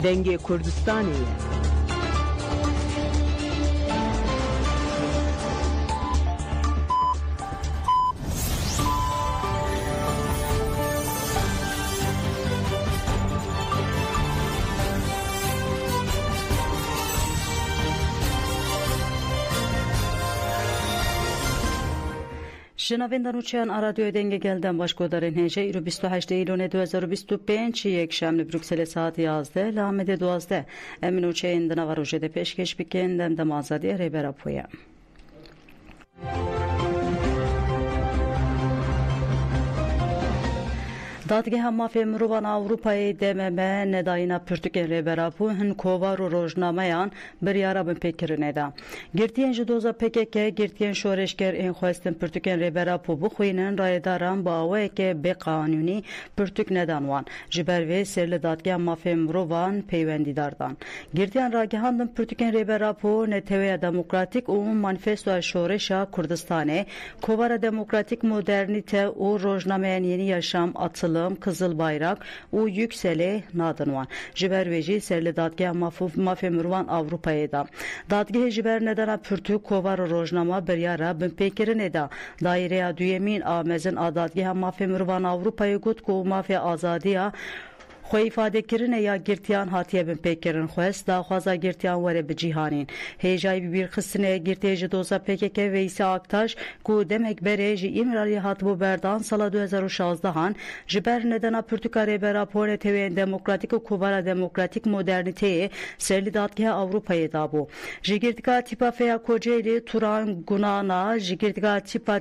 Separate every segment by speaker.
Speaker 1: Denge Kurdistanê.
Speaker 2: جنابین دانوچیان رادیو دنگ گلدن باشگودارین هنجه ایرو 28 ایلون 2025 یک شنبه بروکسل ساعت 11 لامده 12 امینوچه اندنا و روژه ده پیشکش بکن دم آزادی ریبرا پویا دادگاه مافی مروان اروپای دمم نداینا پرتکن ریبراپو هن کووار و روزنامه‌یان بریارا بن پیکرنه دا. گرتین جدوزا پکک گرتین شورشگر این خواستن پرتکن ریبراپو بخوینن رایداران با اوه که به قانونی پرتک ندانوان. جبروی سرل دادگاه مافی مروان پیوندی داردان. گرتین راگهاندن پرتکن ریبراپو نتوی دموکراتیک و منفستو شورشا کردستانه کووار دموکراتیک مدرنیته و روزنامه‌یان یeni yaşam atılı Kızıl Bayrak u yükseli nadınvan. Jiber veji serli dadgah mafya mürvan Avrupa'ya da. Dadgah jiber nedana pürtü kovar rojnama biryara bin pekirin eda. Daireye düyemin amezin adadgah mafya mürvan Avrupa'ya gutku mafya azadiya خوی ifade کرنه یا گرتیان هاتیه بن پیکرن خوست دا خوازا گرتیان وره بجیهانین هیجای بیر خستنه گرتی جدوزا پیکک ویسی آکتاش کو demek bere ji imrali hatbu berdan sala 2016 han jiber nedana pürtükare berapone teven demokratik u kubara demokratik moderniteye serli datgah Avrupa'ya da bu jigirtika tipa feya Kocaeli Turan Gunana jigirtika tipa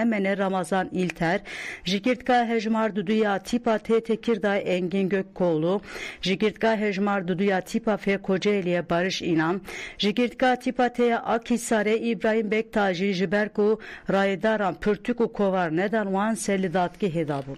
Speaker 2: mene Ramazan İlter jigirtika hejmar duduya tipa Tekirdağ Engin Gökkoğlu, Jigirtka Hejmar Duduya Tipa Fe Kocaeli'ye Barış İnan, Jigirtka Tipa Te'ye Akhisar'e İbrahim Bektaji, Jiberku Raydaran Pürtüku Kovar Neden Van Selidatki Hedabun.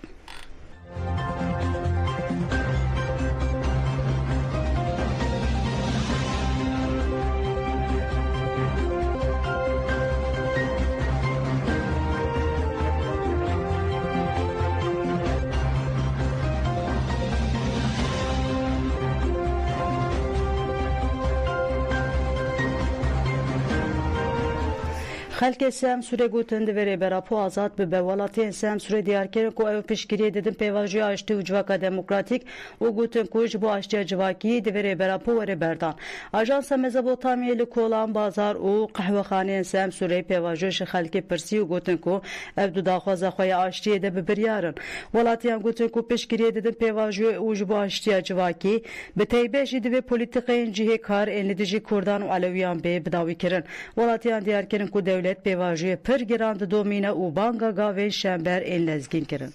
Speaker 2: خلک سام سوره گوتند وری براپو آزاد به بولاتی سام سوره دیار کرد کو او پیشگیری دیدن پیواژی آشتی و جواکا دموکراتیک و گوتن کوج بو آشتی جواکی دوری براپو وری بردان آژانس مزابوتامی لکولان بازار و قهوه خانه سام سوره پیواژی خلک پرسی و گوتن کو او دو داخواز خوی آشتی ده ببریارن ولاتیان گوتن کو پیشگیری دیدن پیواژی و جو آشتی جواکی به تیبهشی دوی پلیتیکین جهه کار انلیدجی کردان و علویان به بداوی کرن ولاتیان دیار کرن کو devlet pevajiye per girand domine u banga gavên şember en lezgin kirin.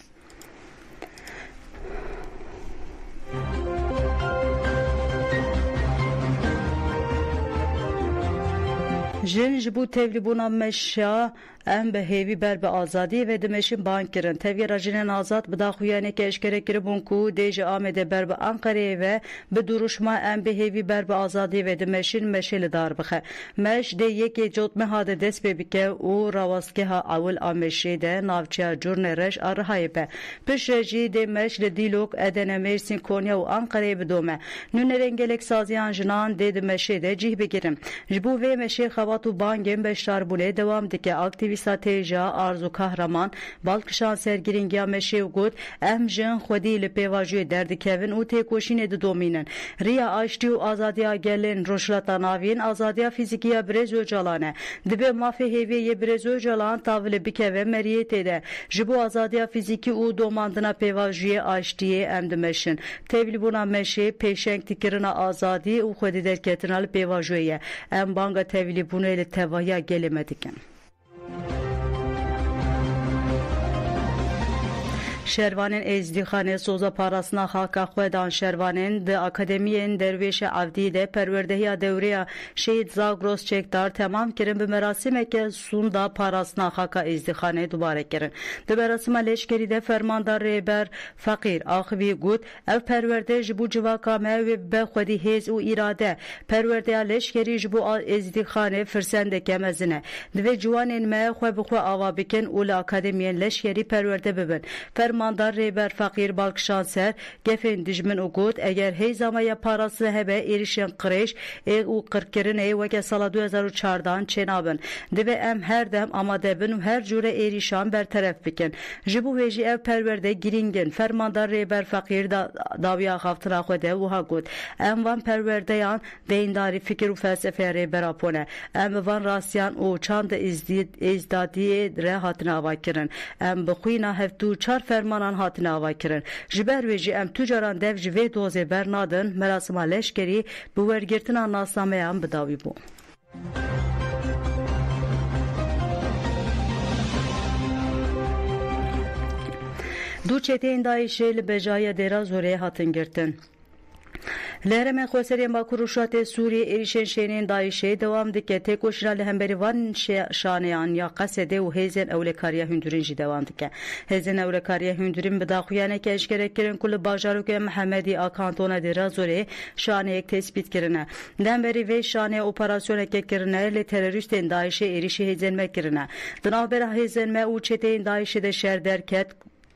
Speaker 2: Jin ji bu tevlibûna meşya em be hêvî ber bi azadî ve dimeşin ban kirin. Tevgera jinên azad bi daxuyanekê eşkere kiribûn ku dê ji Amedê ber bi Ankareyê ve bi duruşma em bi hêvî ber bi azadî ve dimeşin meşê li dar bixe. Meş dê yekê cotmeha de dest pê bike û rawastgeha awil a meşê de navçeya Curne Reş a Rihayê be. Pişre jî dê meş li Dîlok, Edene, Mêrsîn, Konya û Ankareyê bidome. Nûnerên gelek saziyan jinan dê di meşê de cih bigirin. Ji bo vê meşê xevat û bangên beşdarbûlê dewam dike. Aktivîsta Têja Arzu Kahraman balkişan sergiringiya meşê got em jin xwedî li pêvajiyê derdikevin û têkoşînê didomînin. Riya aştî û azadiya gelên rojhilata navîn azadiya fîzîkî ya Birêz Öcalan e. Dibe mafê hêviyê Birêz Öcalan tavlê bikeve meriyetê de. Ji bo azadiya fîzîkî û domandina pêvajiyê aştiyê em dimeşin. Tevlîbûna meşê pêşeng tîkirina azadî û xwedî derketina li pêvajiyê ye. Em banga tevlîbûnê li tevaya gelê me dikin. Şervanên Êzdîxanê soza parasına xaka xwe dan şervanên di Akademiyên Dervêşê Avdî de perwerdehiya dewreya Şehîd Zagros Çekdar temam kirin bi merasimeke sunda parasına xaka Êzdîxanê dubare kirin. Di merasima leşkerî de fermandar rêber Feqîr Axivî got ev perwerde ji bo civaka me wê be xwedî hêz û îrade perwerdeya leşkerî ji bo Êzdîxanê firsendeke mezin e. Divê ciwanên me xwe bi xwe ava bikin û li Akademiyên leşkerî perwerde bibin. Fermandar Rêber Feqîr Balkşanser gefên dijmin û got eger hêzamaya parası hebe êrişên qirêj û qirkirinê weke sala 2014 çênabin. Dibe em her dem amade bin û her cure êrîşan berteref bikin. Ji bo wê jî ev perwerde girîngin. Fermandar Rêber Feqîr dawiya xaftina xwe de wiha got. Em van perwerdeyan deyindarî fikir û felsefeya rêbera pone. Em bi van rastiyan û çanda êzdadiyê re hatine avakirin. Em bi xwîna hevdû çar fermanan hatine avakirin. Ji ber wê jî em tu caran dev ji vê dozê bernadin. Merasima leşkerî bi wergirtina nasnameyan bidawî bû. Du çeteyên Daişê li bejaya Dêra Zorê hatin girtin. Leremên Xweseriyên Bakur û Şatê Sûriyê êrişên şênên Daişê dewam dike. Têkoşîna li hemberî van şaneyan ya Qesedê û hêzên ewlekariya hundirîn jî dewam dike. Hêzên ewlekariya hundirîn bi daxuyanekê eşkere kirin ku li bajarokê Mehemedî a kantona Dêra Zorê şaneyek tespît kirine. Demberî vê şaneye operasyoneke kirine li terorîstên Daişê êrişî hêzên me kirine. Di navbera hêzên me û çeteyên Daişê de şer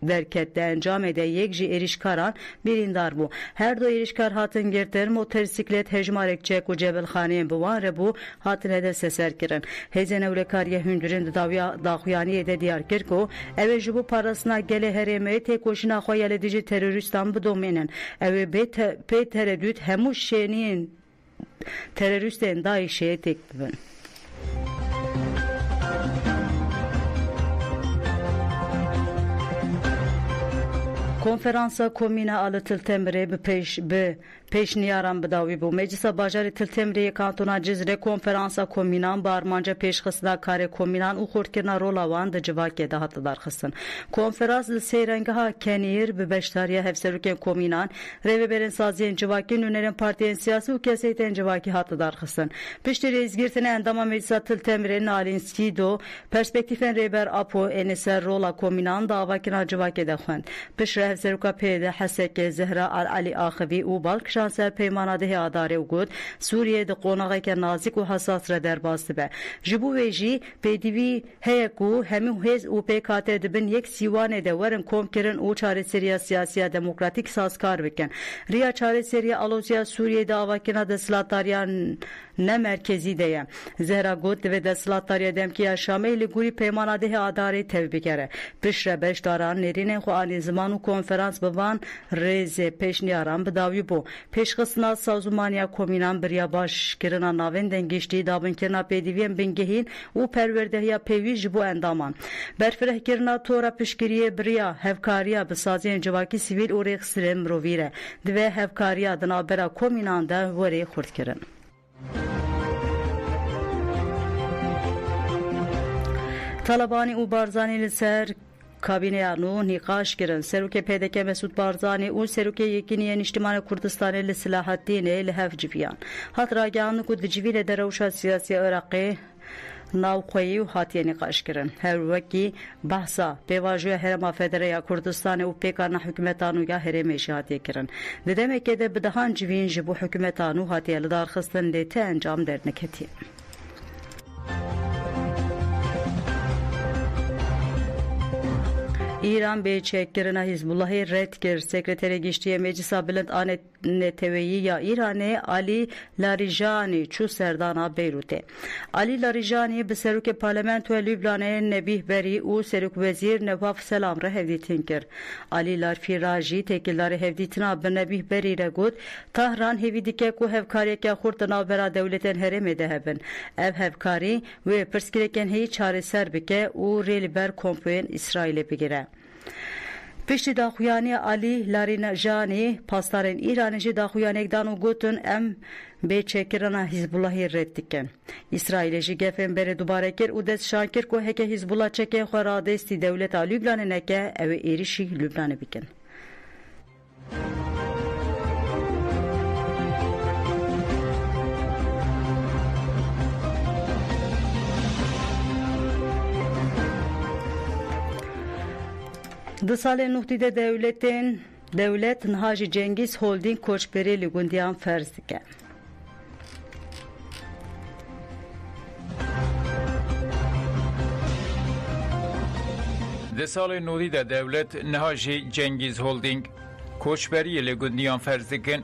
Speaker 2: derket de encam ede yek jî êrişkaran birîndar bû. Her du êrişkar hatin girtin, motosiklet hejmarek çek û cebelxaneyên bi wan re bû hatine de seser kirin. Hêzên ewlekariya hundirîn di dawiya daxuyaniyê de diyar kir ku ew ê ji bo parastina gelê herêmê têkoşîna xwe ya li dijî terorîstan bidomînin. Ew ê bê tereddüt hemû şêniyên terorîstên Daişê têk bibin. Konferansa Komîna a li Tiltemirê bi pêşniyaran bidawî bû. Meclisa Bajarê Tiltemirê kantona Cizre konferansa komînan bi armanca pêşxistina karê komînan û xurtkirina rola wan di civakê de hat darxistin. Konferans li sêrengeha Kenîr bi beşdariya hevserokên komînan, rêveberên saziyên civakî, nûnerên partiyên siyasî û keseytên civakî hat darxistin. Piştî rêzgirtina endama Meclisa Tiltemirê Nalîn Sîdo perspektîfên rêber Apo ên ser rola komînan davakirina civakê de xwend. Piştre hevseroka pêde Hesekê Zehra Alî Axivî û Balkşanser peymanadehê adarê û got Sûriyê di qonaxeke nazik û hesas re derbas dibe. Ji bo wê jî pêdivî heye ku hemû hêz û PKK dibin yek sîwanê de werin komkirin û çareseriya siyasiya demokratîk sazkar bikin. Riya çareseriya alozya Sûriyê de avakirina desthilatdariya ne merkezî de ye. Zehra got divê desthilatdariya demkiya Şamê li gurî peymanadehê adarê tev bikere. Piştre beşdaran nêrînên xwe anî ziman û konferans bi van rêzê pêşniyaran bidawî bû. Pêşxistina sazûmaniya komînan biriya başkirina navên dengiştî, dabinkirina pêdiviyên bingehîn û perwerdehiya pêwî ji bo endaman. Berfirehkirina tora piştgiriyê biriya hevkariya bi saziyên civakî sivîl û rêxistirên mirovî re. Divê hevkariya di navbera komînan de werê xurtkirin. Talebanî û Barzanî li ser Kabineya nû nîqaş kirin. Serokê PDK Mesûd Barzanî û Serokê Yekîniyên Niştimanê Kurdistanê li Silaheddînê li hev civiyan. Hat ragihan ku di civînê de rewşa siyasî Iraqê navxweyî û hatiye nîqaş kirin. Her wekî behsa pêvajoya Herêma Federeya Kurdistanê û pêkana hikûmeta nû ya herêmê jî hatiye kirin. Di demekê de bi dehan civîn ji bo hikûmeta nû hatiye li darxistin lê te encam derneketiye. İran bêçekkirina Hizbullahê red kir. Sekreterê Giştiyê Meclisa Bilind a Neteweyî ya Îranê Ali Larijani çû serdana Beyrûtê. Ali Larijani bi serokê Parlamentoya Lübnanê Nebih Berî û Serokvezîr Nevaf Selam re hevdîtin kir. Ali Larfîra jî têkildarê hevdîtina bi Nebih Berî re got Tehran hêvî dike ku hevkariyeke xurt di navbera dewletên herêmê de hebin. Ev hevkarî wê pirsgirêkên heyî çareser bike û rê li ber komployên İsraîlê bigire. Piştî daxuyaniya Ali Larijani pastarên Îranê jî daxuyanek dan û gotin em bêçekirina Hizbullahê red dikin. İsraîlê jî gefên berê dubare kir û destşan kir ku heke Hizbullah çekên xwe radestî dewleta Lübnanê neke ew ê êrişî Lübnanê bikin. Di salên nûhdî de dewlet niha jî Cengiz Holding koçberê li gundiyan ferz dike.
Speaker 1: ده سال نودی ده دولت نهاجی جنگیز هولدینگ کوچبری لگندیان فرض دکن.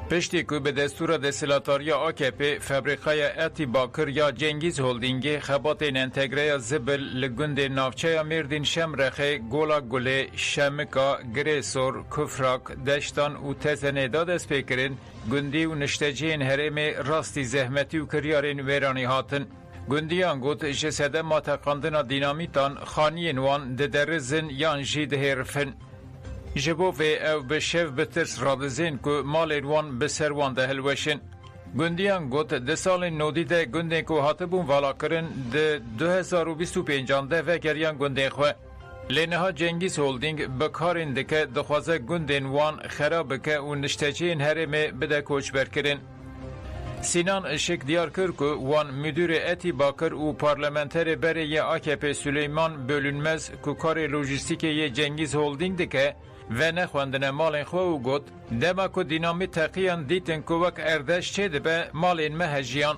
Speaker 1: پشتی که به دستور دستلاتاریا AKP فبریقای اتی باکر یا جنگیز هولدینگ خباتین انتگره زبل لگند نافچه مردین شمرخه گولا گله شمکا گریسور کفراک دشتان و تزنه داد سپیکرین گندی و نشتجین هرم راستی زحمتی و کریارین ویرانی هاتن. گندیان گوت جسده ما تقاندنا دینامیتان خانین وان ددرزن یان جید هرفن. جبوفه او به شف بترس رادزین که مال وان به سروان ده هلوشن. گندیان گوت ده سال نودی ده گندین که هاتبون والا کرن ده 2025 ده و گریان گندین خواه. لینها جنگیز هولدینگ بکارین دکه دخوازه گندین وان خراب که و نشتچین هرمه بده کوچ برکرن. سینان اشک دیار کرد که وان مدیر اتی باکر و پارلمانتر بری AKP سلیمان بölünmez که کار لوجستیکی جنگیز هولدینگ دکه و نخواندن مالین خواه و گوت دما که دینامی تقیان دیتن که وک اردش چه دبه مالین مهجیان.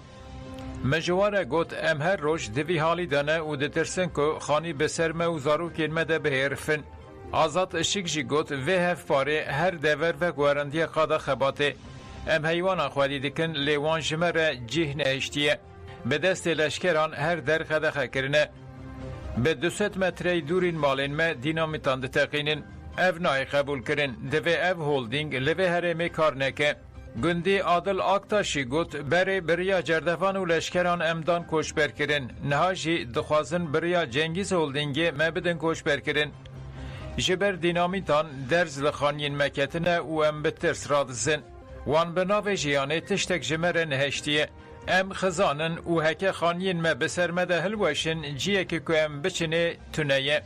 Speaker 1: مجواره گوت ام هر روش دوی حالی دانه و دترسن که خانی بسرمه و زاروکین مده به هرفن. آزاد اشک جی گوت و هف پاره هر دور و گوارندی قادا خباته. ام حیوان خوادی دکن لیوان جمره جه نهشتیه. به دست لشکران هر در خدخه کرنه. به 200 متری دورین مالین ما دینامیتان دتقینن. اف نای قبول کرن دوی اف هولدینگ لوی هرمی کار نکه. گندی عادل آکتاشی گوت بری بریا جردفان و لشکران امدان کوچبر کرن. نهاجی دخوازن بریا جنگیز هولدینگی مبدن کوچبر کرن. جبر دینامیتان درز لخانین مکتنه و ام بترس رادزن. وان بناو جیانه تشتک جمره نهشتیه. ام خزانن و هک خانین ما بسر مده هلوشن جیه که ام بچنه تونیه.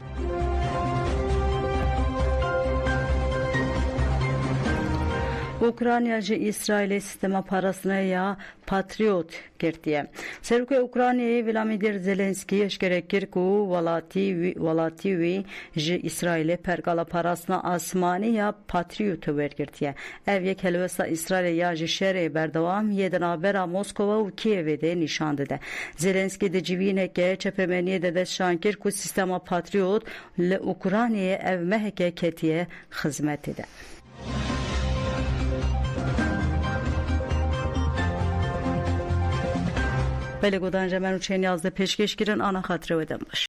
Speaker 2: اوکراینیا جی اسرائیل سیستما پاراسنه یا پاتریوت کرتیه. سرک اوکراینی ولادیمیر زلنسکی اشکره کرد که ولاتی وی جی اسرائیل پرگالا پاراسنا آسمانی یا پاتریوت ورگرتیه. اف یک هلوسا اسرائیل یا جی شهر بردوام یدنا برا مسکو و کیو ده نشان داده. زلنسکی ده جوینه که چپمنی ده شانکر که سیستما پاتریوت ل اوکراینی اف مهکه کتیه خدمت ده. بله گودان جمعن و چین 11 پیشکش گیرن آنا خاطره ودم باش.